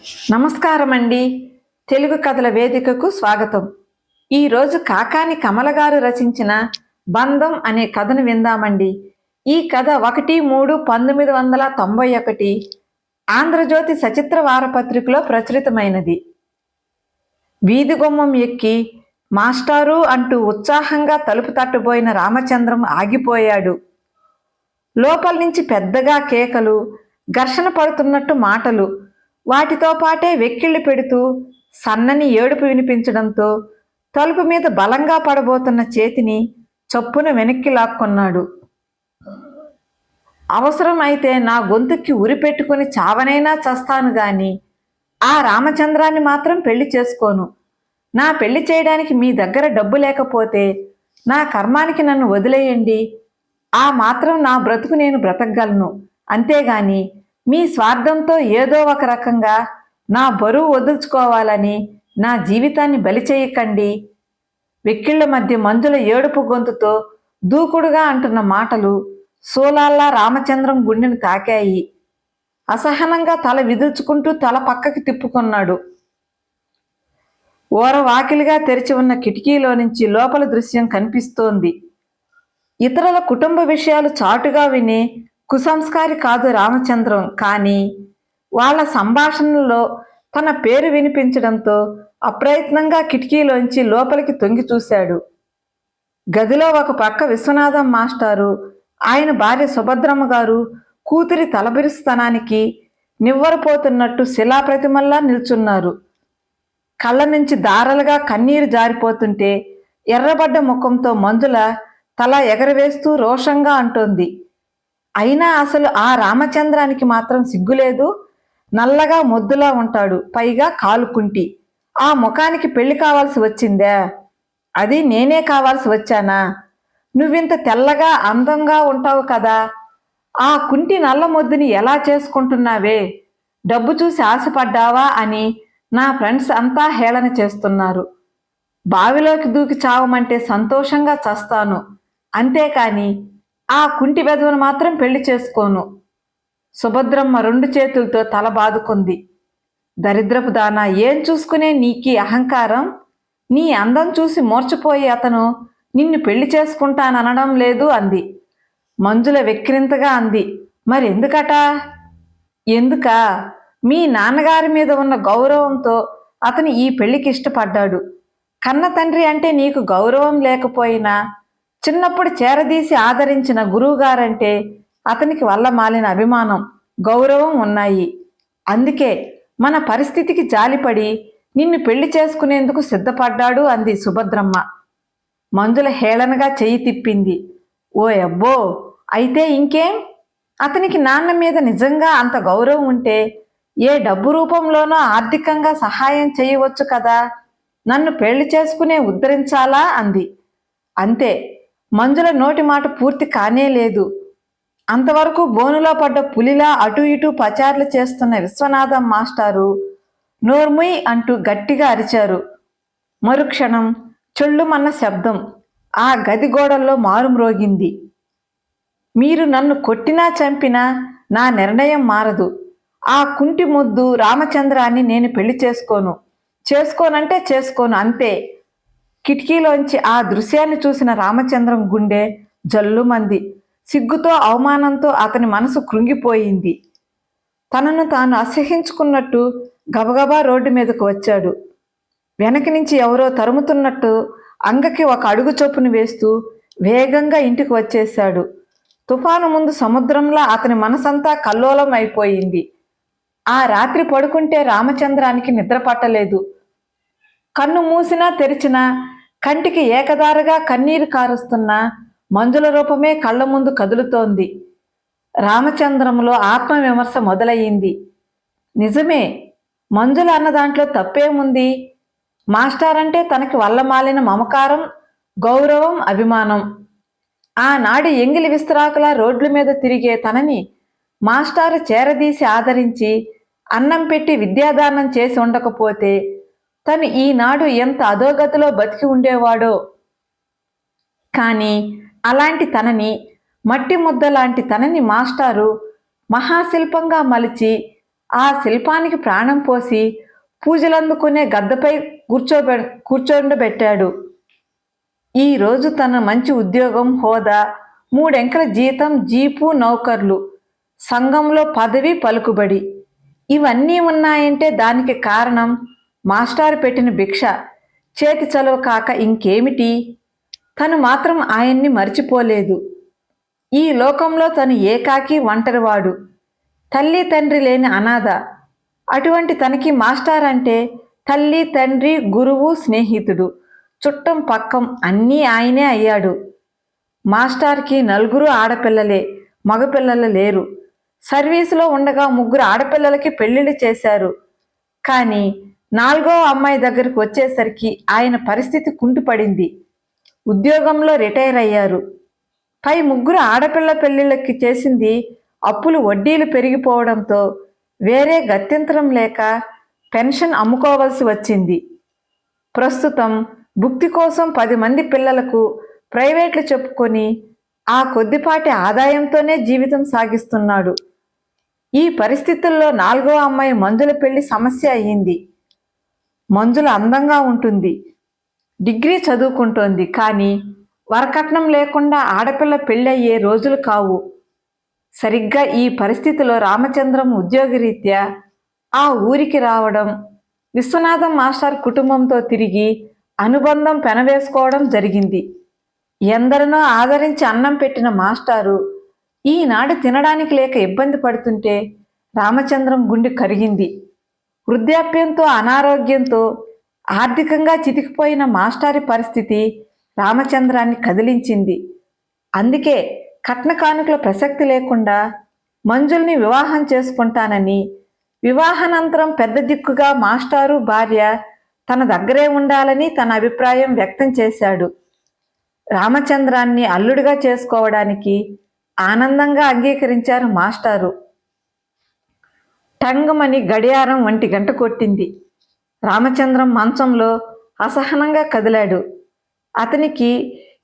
నమస్కారం అండి. తెలుగు కథల వేదికకు స్వాగతం. ఈరోజు కాకాని కమల గారు రచించిన బంధం అనే కథను విందామండి. ఈ కథ 1/3/1991 ఆంధ్రజ్యోతి సచిత్ర వారపత్రికలో ప్రచురితమైనది. వీధి గుమ్మం ఎక్కి మాస్టారు అంటూ ఉత్సాహంగా తలుపు తట్టబోయిన రామచంద్రం ఆగిపోయాడు. లోపల నుంచి పెద్దగా కేకలు, ఘర్షణ పడుతున్నట్టు మాటలు, వాటితో పాటే వెక్కిళ్ళు పెడుతూ సన్నని ఏడుపు వినిపించడంతో తలుపు మీద బలంగా పడబోతున్న చేతిని చప్పున వెనక్కి లాక్కున్నాడు. అవసరం అయితే నా గొంతుక్కి ఉరి పెట్టుకుని చావనైనా చస్తాను గాని ఆ రామచంద్రాన్ని మాత్రం పెళ్లి చేసుకోను. నా పెళ్లి చేయడానికి మీ దగ్గర డబ్బు లేకపోతే నా కర్మానికి నన్ను వదిలేయండి. ఆ మాత్రం నా బ్రతుకు నేను బ్రతకగలను. అంతేగాని మీ స్వార్థంతో ఏదో ఒక రకంగా నా బరువు వదుల్చుకోవాలని నా జీవితాన్ని బలి చేయకండి. వెక్కిళ్ల మధ్య మంజుల ఏడుపు గొంతుతో దూకుడుగా అంటున్న మాటలు సోలాల్లా రామచంద్రం గుండెను తాకాయి. అసహనంగా తల విదుల్చుకుంటూ తల పక్కకి తిప్పుకున్నాడు. ఓరవాకిలిగా తెరిచి ఉన్న కిటికీలో నుంచి లోపల దృశ్యం కనిపిస్తోంది. ఇతరుల కుటుంబ విషయాలు చాటుగా వినే కుసంస్కారి కాదు రామచంద్రం. కానీ వాళ్ళ సంభాషణలో తన పేరు వినిపించడంతో అప్రయత్నంగా కిటికీలోంచి లోపలికి తొంగి చూశాడు. గదిలో ఒక పక్క విశ్వనాథం మాస్టారు, ఆయన భార్య సుభద్రమ్మ గారు కూతురి తలబిరుస్తనానికి నివ్వరపోతున్నట్టు శిలాప్రతిమల్లా నిల్చున్నారు. కళ్ళ నుంచి దారలుగా కన్నీరు జారిపోతుంటే ఎర్రబడ్డ ముఖంతో మంజుల తల ఎగరవేస్తూ రోషంగా అంటోంది. అయినా అసలు ఆ రామచంద్రానికి మాత్రం సిగ్గులేదు. నల్లగా మొద్దులా ఉంటాడు, పైగా కాలుకుంటి. ఆ ముఖానికి పెళ్లి కావాల్సి వచ్చిందా? అది నేనే కావాల్సి వచ్చానా? నువ్వింత తెల్లగా అందంగా ఉంటావు కదా, ఆ కుంటి నల్ల మొద్దుని ఎలా చేసుకుంటున్నావే? డబ్బు చూసి ఆశపడ్డావా అని నా ఫ్రెండ్స్ అంతా హేళన చేస్తున్నారు. బావిలోకి దూకి చావమంటే సంతోషంగా చస్తాను, అంతేకాని ఆ కుంటి వెధవను మాత్రం పెళ్లి చేసుకోను. సుభద్రమ్మ రెండు చేతులతో తల బాదుకుంది. దరిద్రపు దానా, ఏం చూసుకునే నీకీ అహంకారం? నీ అందం చూసి మూర్చపోయి అతను నిన్ను పెళ్లి చేసుకుంటాననడం లేదు అంది. మంజుల వెక్కిరింతగా అంది. మరెందుకట? ఎందుకా? మీ నాన్నగారి మీద ఉన్న గౌరవంతో అతను ఈ పెళ్లికి ఇష్టపడ్డాడు. కన్న తండ్రి అంటే నీకు గౌరవం లేకపోయినా చిన్నప్పుడు చేరదీసి ఆదరించిన గురువుగారంటే అతనికి వల్ల మాలిన అభిమానం, గౌరవం ఉన్నాయి. అందుకే మన పరిస్థితికి జాలిపడి నిన్ను పెళ్లి చేసుకునేందుకు సిద్ధపడ్డాడు అంది సుభద్రమ్మ. మంజుల హేళనగా చెయ్యి తిప్పింది. ఓ అబ్బో, అయితే ఇంకేం? అతనికి నాన్న మీద నిజంగా అంత గౌరవం ఉంటే ఏ డబ్బు రూపంలోనో ఆర్థికంగా సహాయం చేయవచ్చు కదా. నన్ను పెళ్లి చేసుకునే ఉద్ధరించాలా అంది. అంతే. మంజుల నోటి మాట పూర్తి కానే లేదు. అంతవరకు బోనులో పడ్డ పులిలా అటు ఇటు పచార్లు చేస్తున్న విశ్వనాథం మాస్టారు నోర్ముయ్ అంటూ గట్టిగా అరిచారు. మరుక్షణం చెళ్ళుమన్న శబ్దం ఆ గది గోడల్లో మారుమ్రోగింది. మీరు నన్ను కొట్టినా చంపినా నా నిర్ణయం మారదు. ఆ కుంటి ముద్దు రామచంద్రాన్ని నేను పెళ్లి చేసుకోనంటే చేసుకోను, అంతే. కిటికీలోంచి ఆ దృశ్యాన్ని చూసిన రామచంద్రం గుండె జల్లుమంది. సిగ్గుతో అవమానంతో అతని మనసు కృంగిపోయింది. తనను తాను అసహించుకున్నట్టు గబగబా రోడ్డు మీదకు వచ్చాడు. వెనక నుంచి ఎవరో తరుముతున్నట్టు అంగకి ఒక అడుగు చొప్పును వేస్తూ వేగంగా ఇంటికి వచ్చేశాడు. తుఫాను ముందు సముద్రంలా అతని మనసంతా కల్లోలం అయిపోయింది. ఆ రాత్రి పడుకుంటే రామచంద్రానికి నిద్ర పట్టలేదు. కన్ను మూసినా తెరిచినా కంటికి ఏకదారగా కన్నీరు కారుస్తున్న మంజుల రూపమే కళ్ళ ముందు కదులుతోంది. రామచంద్రంలో ఆత్మవిమర్శ మొదలయ్యింది. నిజమే, మంజుల అన్న దాంట్లో తప్పేముంది? మాస్టారంటే తనకి వల్లమాలిన మమకారం, గౌరవం, అభిమానం. ఆనాడు ఎంగిలి విస్తరాకులా రోడ్ల మీద తిరిగే తనని మాస్టారు చేరదీసి ఆదరించి అన్నం పెట్టి విద్యాదానం చేసి ఉండకపోతే తను ఈనాడు ఎంత అధోగతిలో బతికి ఉండేవాడో. కానీ అలాంటి తనని, మట్టి ముద్ద లాంటి తనని మాస్టారు మహాశిల్పంగా మలిచి ఆ శిల్పానికి ప్రాణం పోసి పూజలందుకునే గద్దపై కూర్చోబెట్టాడు. ఈ రోజు తన మంచి ఉద్యోగం, హోదా, 3 అంకెల జీతం, జీపు, నౌకర్లు, సంఘంలో పదవి, పలుకుబడి ఇవన్నీ ఉన్నాయంటే దానికి కారణం మాస్టారు పెట్టిన భిక్ష, చేతి చలువ కాక ఇంకేమిటి? తను మాత్రం ఆయన్ని మర్చిపోలేదు. ఈ లోకంలో తను ఏకాకి, ఒంటరివాడు, తల్లి తండ్రి లేని అనాథ. అటువంటి తనకి మాస్టర్ అంటే తల్లి, తండ్రి, గురువు, స్నేహితుడు, చుట్టం పక్కం అన్నీ ఆయనే అయ్యాడు. మాస్టార్కి 4 ఆడపిల్లలే, మగపిల్లలు లేరు. సర్వీసులో ఉండగా 3 ఆడపిల్లలకి పెళ్లిళ్ళు చేశారు. కానీ 4వ అమ్మాయి దగ్గరికి వచ్చేసరికి ఆయన పరిస్థితి కుంటుపడింది. ఉద్యోగంలో రిటైర్ అయ్యారు. పై 3 ఆడపిల్ల పెళ్లిళ్ళకి చేసింది అప్పులు, వడ్డీలు పెరిగిపోవడంతో వేరే గత్యంతరం లేక పెన్షన్ అమ్ముకోవలసి వచ్చింది. ప్రస్తుతం భుక్తి కోసం 10 మంది పిల్లలకు ప్రైవేట్లు చెప్పుకొని ఆ కొద్దిపాటి ఆదాయంతోనే జీవితం సాగిస్తున్నాడు. ఈ పరిస్థితుల్లో 4వ అమ్మాయి మంజుల పెళ్లి సమస్య అయ్యింది. మంజుల అందంగా ఉంటుంది, డిగ్రీ చదువుకుంటోంది. కానీ వరకట్నం లేకుండా ఆడపిల్ల పెళ్ళి అయ్యే రోజులు కావు. సరిగ్గా ఈ పరిస్థితిలో రామచంద్రం ఉద్యోగరీత్యా ఆ ఊరికి రావడం, విశ్వనాథం మాస్టర్ కుటుంబంతో తిరిగి అనుబంధం పెనవేసుకోవడం జరిగింది. ఎందరినో ఆదరించి అన్నం పెట్టిన మాస్టారు ఈనాడు తినడానికి లేక ఇబ్బంది పడుతుంటే రామచంద్రం గుండె కరిగింది. వృద్ధాప్యంతో, అనారోగ్యంతో ఆర్థికంగా చితికిపోయిన మాస్టారి పరిస్థితి రామచంద్రాన్ని కదిలించింది. అందుకే కట్న కానుకల ప్రసక్తి లేకుండా మంజుల్ని వివాహం చేసుకుంటానని, వివాహానంతరం పెద్ద దిక్కుగా మాస్టారు భార్య తన దగ్గరే ఉండాలని తన అభిప్రాయం వ్యక్తం చేశాడు. రామచంద్రాన్ని అల్లుడిగా చేసుకోవడానికి ఆనందంగా అంగీకరించారు మాస్టారు. టంగుమని గడియారం 1 గంట కొట్టింది. రామచంద్రం మంచంలో అసహనంగా కదిలాడు. అతనికి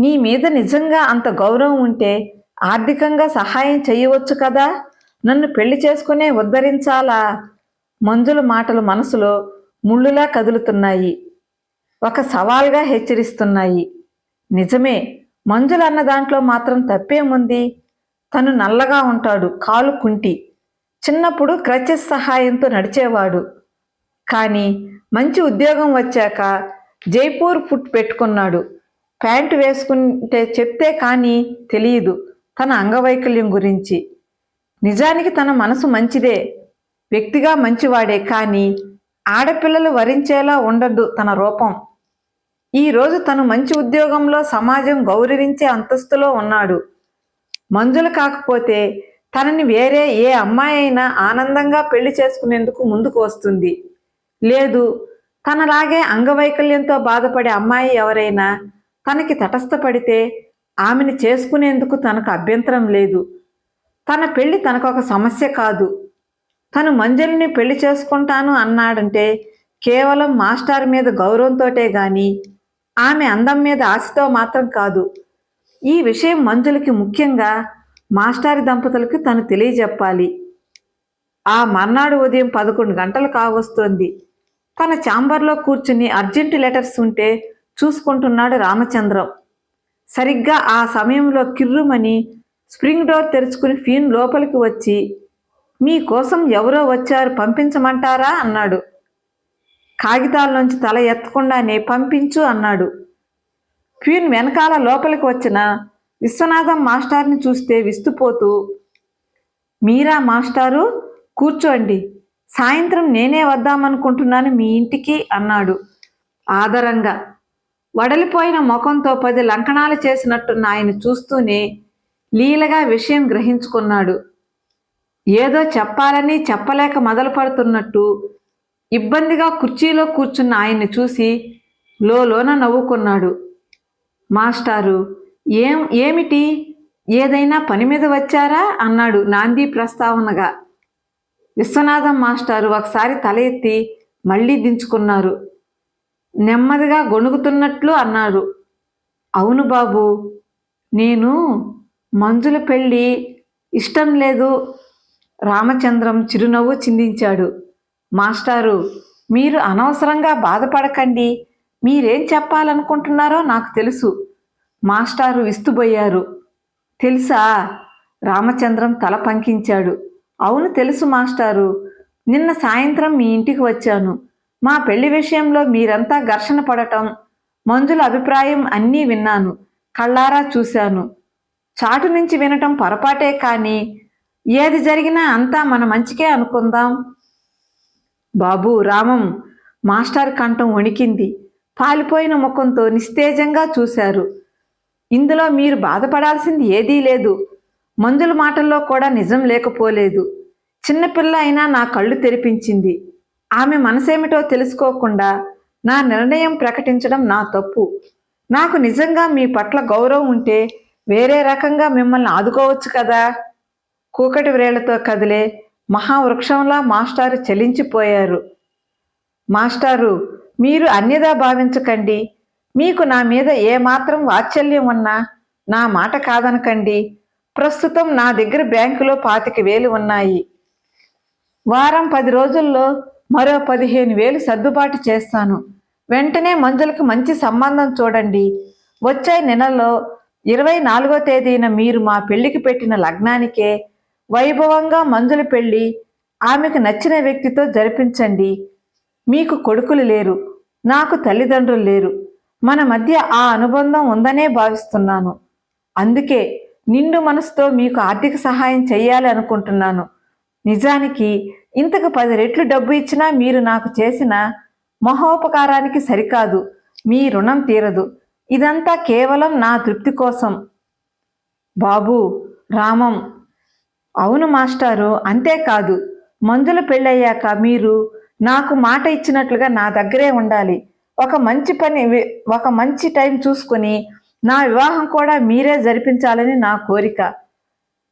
నీ మీద నిజంగా అంత గౌరవం ఉంటే ఆర్థికంగా సహాయం చేయవచ్చు కదా, నన్ను పెళ్లి చేసుకునే ఉద్ధరించాలా? మంజుల మాటలు మనసులో ముళ్ళులా కదులుతున్నాయి, ఒక సవాల్గా హెచ్చరిస్తున్నాయి. నిజమే, మంజుల అన్న దాంట్లో మాత్రం తప్పేముంది? తను నల్లగా ఉంటాడు, కాలు కుంటి, చిన్నప్పుడు క్రచెస్ సహాయంతో నడిచేవాడు. కానీ మంచి ఉద్యోగం వచ్చాక జైపూర్ ఫుట్ పెట్టుకున్నాడు. ప్యాంటు వేసుకుంటే చెప్తే కానీ తెలియదు తన అంగవైకల్యం గురించి. నిజానికి తన మనసు మంచిదే, వ్యక్తిగా మంచివాడే. కానీ ఆడపిల్లలు వరించేలా ఉండదు తన రూపం. ఈరోజు తను మంచి ఉద్యోగంలో, సమాజం గౌరవించే అంతస్తులో ఉన్నాడు. మంజుల కాకపోతే తనని వేరే ఏ అమ్మాయి అయినా ఆనందంగా పెళ్లి చేసుకునేందుకు ముందుకు వస్తుంది. లేదు, తనలాగే అంగవైకల్యంతో బాధపడే అమ్మాయి ఎవరైనా తనకి తటస్థపడితే ఆమెను చేసుకునేందుకు తనకు అభ్యంతరం లేదు. తన పెళ్లి తనకొక సమస్య కాదు. తను మంజుల్ని పెళ్లి చేసుకుంటాను అన్నాడంటే కేవలం మాస్టర్ మీద గౌరవంతోటే గాని ఆమె అందం మీద ఆశతో మాత్రం కాదు. ఈ విషయం మంజులకి, ముఖ్యంగా మాస్టారి దంపతులకు తను తెలియజెప్పాలి. ఆ మర్నాడు ఉదయం 11 గంటలు కావస్తోంది. తన ఛాంబర్లో కూర్చుని అర్జెంట్ లెటర్స్ ఉంటే చూసుకుంటున్నాడు రామచంద్రం. సరిగ్గా ఆ సమయంలో కిర్రుమని స్ప్రింగ్ డోర్ తెరుచుకుని ఫీన్ లోపలికి వచ్చి, మీకోసం ఎవరో వచ్చారు, పంపించమంటారా అన్నాడు. కాగితాల్లోంచి తల ఎత్తకుండానే పంపించు అన్నాడు. ప్యూన్ వెనకాల లోపలికి వచ్చిన విశ్వనాథం మాస్టార్ని చూస్తే విస్తుపోతూ, మీరా మాస్టారు, కూర్చోండి, సాయంత్రం నేనే వద్దామనుకుంటున్నాను మీ ఇంటికి అన్నాడు ఆదరంగా. వడలిపోయిన ముఖంతో 10 లంకణాలు చేసినట్టున్న ఆయన చూస్తూనే లీలగా విషయం గ్రహించుకున్నాడు. ఏదో చెప్పాలని చెప్పలేక మొదలు పడుతున్నట్టు ఇబ్బందిగా కుర్చీలో కూర్చున్న ఆయన్ని చూసి లోలోన నవ్వుకున్నాడు. మాస్టారు, ఏమిటి, ఏదైనా పని మీద వచ్చారా అన్నాడు నాంది ప్రస్తావనగా. విశ్వనాథం మాస్టారు ఒకసారి తల ఎత్తి మళ్ళీ దించుకున్నారు. నెమ్మదిగా గొణుగుతున్నట్లు అన్నారు. అవును బాబు, నేను మంజుల పెళ్ళి ఇష్టం లేదు, రామచంద్రం చిరునవ్వు చిందించాడు. మాస్టారు, మీరు అనవసరంగా బాధపడకండి. మీరేం చెప్పాలనుకుంటున్నారో నాకు తెలుసు. మాస్టారు విస్తుబోయారు. తెలుసా? రామచంద్రం తల పంకించాడు. అవును, తెలుసు మాస్టారు. నిన్న సాయంత్రం మీ ఇంటికి వచ్చాను. మా పెళ్లి విషయంలో మీరంతా ఘర్షణ పడటం, మంజుల అభిప్రాయం అన్నీ విన్నాను. కళ్ళారా చూశాను. చాటు నుంచి వినటం పొరపాటే, కానీ ఏది జరిగినా అంతా మన మంచికే అనుకుందాం. బాబు రామం, మాస్టర్ కంఠం వణికింది. పాలిపోయిన ముఖంతో నిస్తేజంగా చూశారు. ఇందులో మీరు బాధపడాల్సింది ఏదీ లేదు. మంజుల మాటల్లో కూడా నిజం లేకపోలేదు. చిన్నపిల్ల అయినా నా కళ్ళు తెరిపించింది. ఆమె మనసేమిటో తెలుసుకోకుండా నా నిర్ణయం ప్రకటించడం నా తప్పు. నాకు నిజంగా మీ పట్ల గౌరవం ఉంటే వేరే రకంగా మిమ్మల్ని ఆదుకోవచ్చు కదా. కూకటి వ్రేళ్లతో కదిలే మహావృక్షంలా మాస్టారు చలించిపోయారు. మాస్టారు, మీరు అన్యదా భావించకండి. మీకు నా మీద ఏమాత్రం వాత్సల్యం ఉన్నా నా మాట కాదనకండి. ప్రస్తుతం నా దగ్గర బ్యాంకులో 25,000 ఉన్నాయి. వారం 10 రోజుల్లో మరో 15,000 సర్దుబాటు చేస్తాను. వెంటనే మంజులకు మంచి సంబంధం చూడండి. వచ్చే నెలలో 24వ తేదీన మీరు మా పెళ్లికి పెట్టిన లగ్నానికే వైభవంగా మంజుల పెళ్లి ఆమెకు నచ్చిన వ్యక్తితో జరిపించండి. మీకు కొడుకులు లేరు, నాకు తల్లిదండ్రులు లేరు. మన మధ్య ఆ అనుబంధం ఉందనే భావిస్తున్నాను. అందుకే నిండు మనసుతో మీకు ఆర్థిక సహాయం చేయాలి అనుకుంటున్నాను. నిజానికి ఇంతకు 10 రెట్లు డబ్బు ఇచ్చినా మీరు నాకు చేసిన మహోపకారానికి సరికాదు. మీ రుణం తీరదు. ఇదంతా కేవలం నా తృప్తి కోసం. బాబు రామం, అవును మాస్టారు. అంతేకాదు, మంజుల పెళ్ళయ్యాక మీరు నాకు మాట ఇచ్చినట్లుగా నా దగ్గరే ఉండాలి. ఒక మంచి టైం చూసుకుని నా వివాహం కూడా మీరే జరిపించాలని నా కోరిక.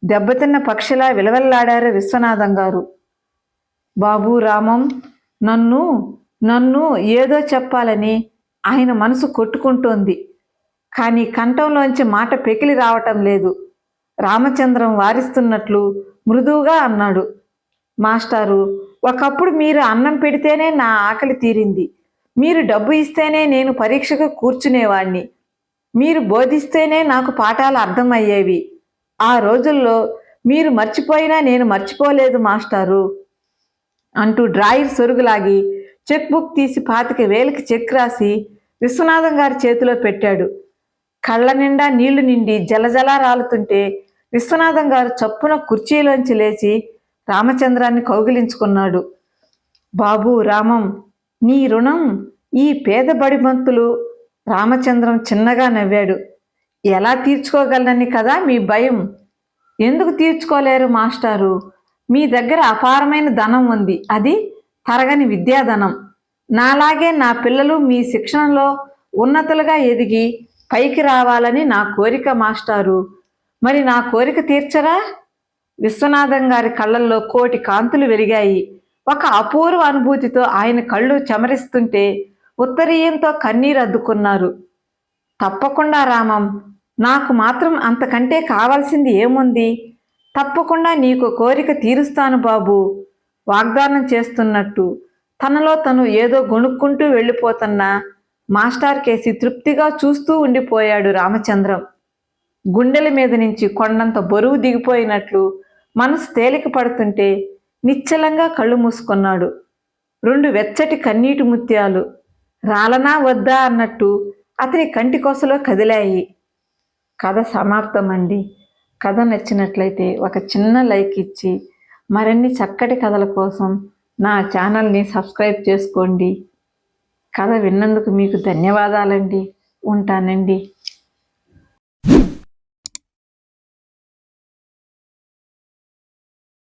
దెబ్బతిన్న పక్షిలా విలవెల్లాడారు విశ్వనాథం గారు. బాబు రామం, నన్ను ఏదో చెప్పాలని ఆయన మనసు కొట్టుకుంటోంది. కానీ కంఠంలోంచి మాట పెకిలి రావటం లేదు. రామచంద్రం వారిస్తున్నట్లు మృదువుగా అన్నాడు. మాస్టారు, ఒకప్పుడు మీరు అన్నం పెడితేనే నా ఆకలి తీరింది. మీరు డబ్బు ఇస్తేనే నేను పరీక్షకు కూర్చునేవాణ్ణి. మీరు బోధిస్తేనే నాకు పాఠాలు అర్థమయ్యేవి. ఆ రోజుల్లో మీరు మర్చిపోయినా నేను మర్చిపోలేదు మాస్టారు అంటూ డ్రాయర్ సొరుగులాగి చెక్ బుక్ తీసి 25,000కి చెక్ రాసి విశ్వనాథం గారి చేతిలో పెట్టాడు. కళ్ళ నిండా నీళ్లు నిండి జలజలా రాలుతుంటే విశ్వనాథం గారు చప్పున కుర్చీలోంచి లేచి రామచంద్రాన్ని కౌగిలించుకున్నాడు. బాబు రామం, నీ రుణం ఈ పేద బడిమంతులు. రామచంద్రం చిన్నగా నవ్వాడు. ఎలా తీర్చుకోగలనని కదా మీ భయం. ఎందుకు తీర్చుకోలేరు మాస్టారు? మీ దగ్గర అపారమైన ధనం ఉంది. అది తరగని విద్యాధనం. నాలాగే నా పిల్లలు మీ శిక్షణలో ఉన్నతులుగా ఎదిగి పైకి రావాలని నా కోరిక మాస్టారు. మరి నా కోరిక తీర్చరా? విశ్వనాథం గారి కళ్ళల్లో కోటి కాంతులు వెలిగాయి. ఒక అపూర్వ అనుభూతితో ఆయన కళ్ళు చెమరిస్తుంటే ఉత్తరీయంతో కన్నీరు అద్దుకున్నారు. తప్పకుండా రామం, నాకు మాత్రం అంతకంటే కావాల్సింది ఏముంది? తప్పకుండా నీకు కోరిక తీరుస్తాను బాబు. వాగ్దానం చేస్తున్నట్టు తనలో తను ఏదో గొణుక్కుంటూ వెళ్ళిపోతున్న మాస్టర్ కేసి తృప్తిగా చూస్తూ ఉండిపోయాడు రామచంద్రం. గుండెల మీద నుంచి కొండంత బరువు దిగిపోయినట్లు మనసు తేలిక పడుతుంటే నిశ్చలంగా కళ్ళు మూసుకున్నాడు. 2 వెచ్చటి కన్నీటి ముత్యాలు రాలనా వద్దా అన్నట్టు అతని కంటి కొసలో కదిలాయి. కథ సమాప్తమండి. కథ నచ్చినట్లయితే ఒక చిన్న లైక్ ఇచ్చి మరిన్ని చక్కటి కథల కోసం నా ఛానల్ని సబ్స్క్రైబ్ చేసుకోండి. కథ విన్నందుకు మీకు ధన్యవాదాలండి. ఉంటానండి.